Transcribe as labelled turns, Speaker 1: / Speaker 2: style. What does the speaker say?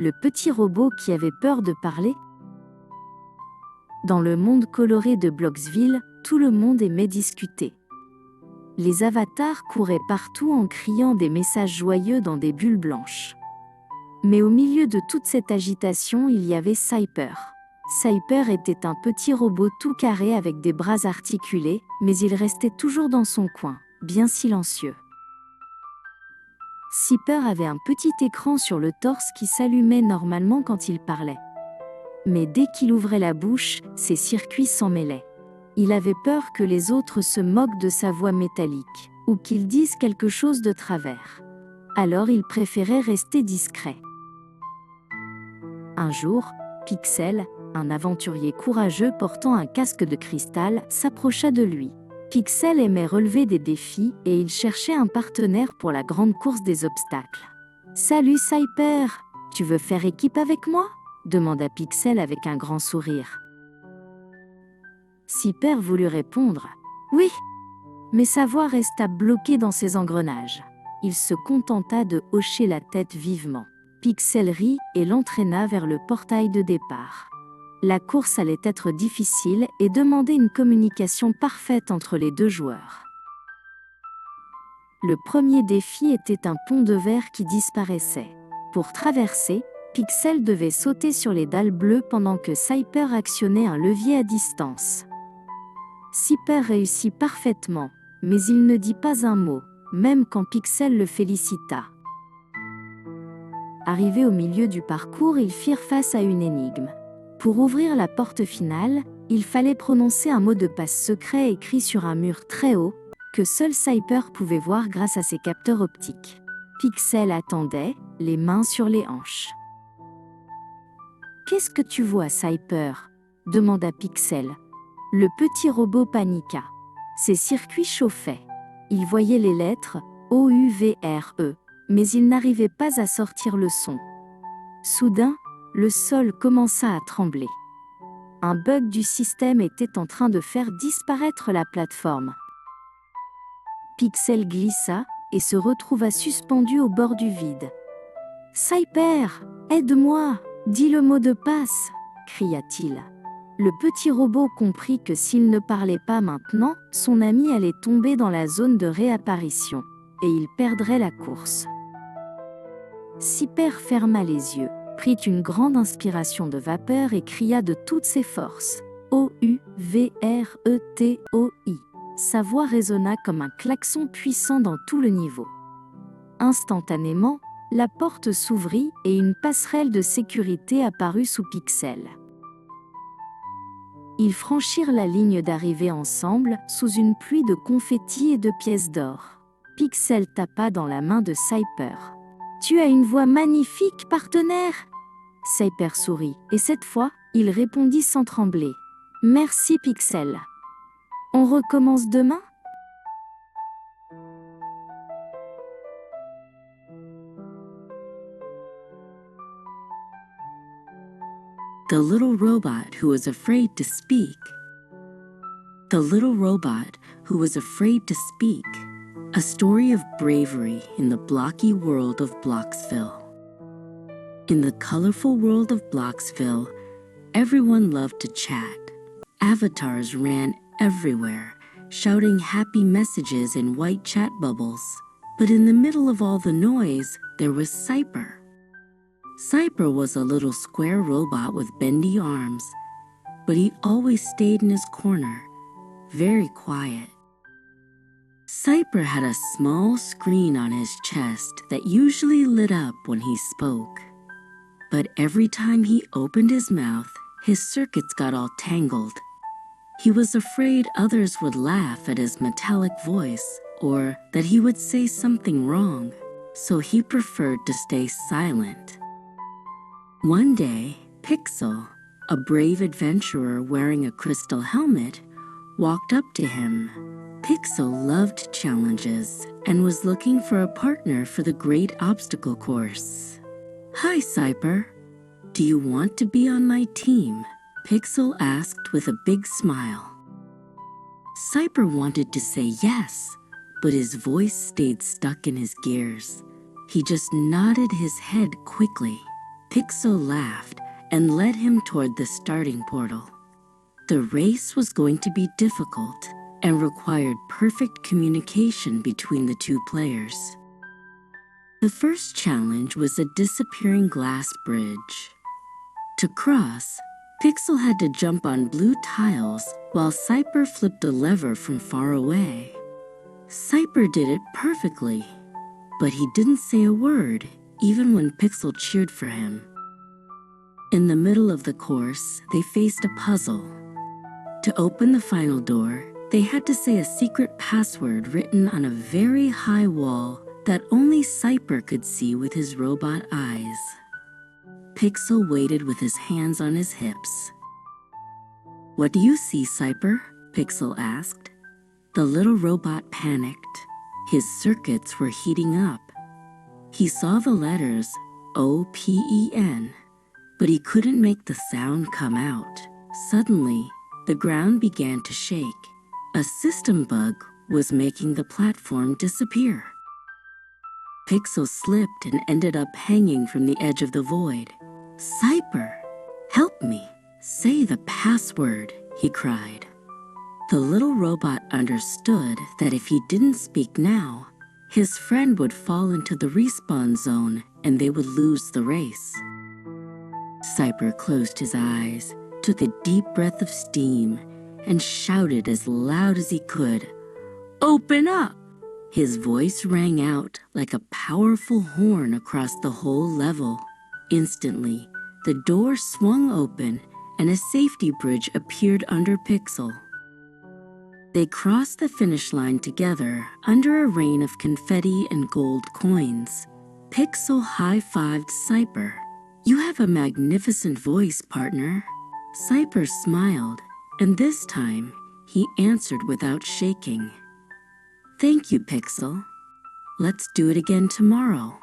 Speaker 1: le petit robot qui avait peur de parler. Dans le monde coloré de Bloxville, tout le monde aimait discuter. Les avatars couraient partout en criant des messages joyeux dans des bulles blanches. Mais au milieu de toute cette agitation, il y avait Cyper. Cyper était un petit robot tout carré avec des bras articulés, mais il restait toujours dans son coin, bien silencieux. Cyper avait un petit écran sur le torse qui s'allumait normalement quand il parlait. Mais dès qu'il ouvrait la bouche, ses circuits s'en mêlaient. Il avait peur que les autres se moquent de sa voix métallique, ou qu'ils disent quelque chose de travers. Alors il préférait rester discret. Un jour, Pixel, un aventurier courageux portant un casque de cristal, s'approcha de lui. Pixel aimait relever des défis et il cherchait un partenaire pour la grande course des obstacles. « Salut Cyper, tu veux faire équipe avec moi ?» demanda Pixel avec un grand sourire. Cyper voulut répondre « Oui », mais sa voix resta bloquée dans ses engrenages. Il se contenta de hocher la tête vivement. Pixel rit et l'entraîna vers le portail de départ. La course allait être difficile et demandait une communication parfaite entre les deux joueurs. Le premier défi était un pont de verre qui disparaissait. Pour traverser, Pixel devait sauter sur les dalles bleues pendant que Cyper actionnait un levier à distance. Cyper réussit parfaitement, mais il ne dit pas un mot, même quand Pixel le félicita. Arrivés au milieu du parcours, ils firent face à une énigme. Pour ouvrir la porte finale, il fallait prononcer un mot de passe secret écrit sur un mur très haut, que seul Cyper pouvait voir grâce à ses capteurs optiques. Pixel attendait, les mains sur les hanches. « Qu'est-ce que tu vois, Cyper ?» demanda Pixel. Le petit robot paniqua. Ses circuits chauffaient. Il voyait les lettres O-U-V-R-E, mais il n'arrivait pas à sortir le son. Soudain, le sol commença à trembler. Un bug du système était en train de faire disparaître la plateforme. Pixel glissa et se retrouva suspendu au bord du vide. « Cyper, aide-moi, dis le mot de passe !» cria-t-il. Le petit robot comprit que s'il ne parlait pas maintenant, son ami allait tomber dans la zone de réapparition, et il perdrait la course. Cyper ferma les yeux, prit une grande inspiration de vapeur et cria de toutes ses forces. O-U-V-R-E-T-O-I. Sa voix résonna comme un klaxon puissant dans tout le niveau. Instantanément, la porte s'ouvrit et une passerelle de sécurité apparut sous Pixel. Ils franchirent la ligne d'arrivée ensemble, sous une pluie de confettis et de pièces d'or. Pixel tapa dans la main de Cyper. « Tu as une voix magnifique, partenaire !» Cyper sourit, et cette fois, il répondit sans trembler. « Merci, Pixel. On recommence demain ?»
Speaker 2: The little robot who was afraid to speak. The little robot who was afraid to speak. A story of bravery in the blocky world of Bloxville. In the colorful world of Bloxville, everyone loved to chat. Avatars ran everywhere, shouting happy messages in white chat bubbles. But in the middle of all the noise, there was Cyper. Cyper was a little square robot with bendy arms, but he always stayed in his corner, very quiet. Cyper had a small screen on his chest that usually lit up when he spoke. But every time he opened his mouth, his circuits got all tangled. He was afraid others would laugh at his metallic voice or that he would say something wrong, so he preferred to stay silent. One day, Pixel, a brave adventurer wearing a crystal helmet, walked up to him. Pixel loved challenges and was looking for a partner for the great obstacle course. Hi, Cyper. Do you want to be on my team? Pixel asked with a big smile. Cyper wanted to say yes, but his voice stayed stuck in his gears. He just nodded his head quickly. Pixel laughed and led him toward the starting portal. The race was going to be difficult and required perfect communication between the two players. The first challenge was a disappearing glass bridge. To cross, Pixel had to jump on blue tiles while Cyper flipped a lever from far away. Cyper did it perfectly, but he didn't say a word even when Pixel cheered for him. In the middle of the course, they faced a puzzle. To open the final door, they had to say a secret password written on a very high wall that only Cyper could see with his robot eyes. Pixel waited with his hands on his hips. "What do you see, Cyper?" Pixel asked. The little robot panicked. His circuits were heating up. He saw the letters OPEN, but he couldn't make the sound come out. Suddenly, the ground began to shake. A system bug was making the platform disappear. Pixel slipped and ended up hanging from the edge of the void. "Cyper, help me! Say the password," he cried. The little robot understood that if he didn't speak now, his friend would fall into the respawn zone and they would lose the race. Cyper closed his eyes, took a deep breath of steam, and shouted as loud as he could, "Open up!" His voice rang out like a powerful horn across the whole level. Instantly, the door swung open and a safety bridge appeared under Pixel. They crossed the finish line together under a rain of confetti and gold coins. Pixel high-fived Cyper. "You have a magnificent voice, partner." Cyper smiled, and this time he answered without shaking. "Thank you, Pixel. Let's do it again tomorrow."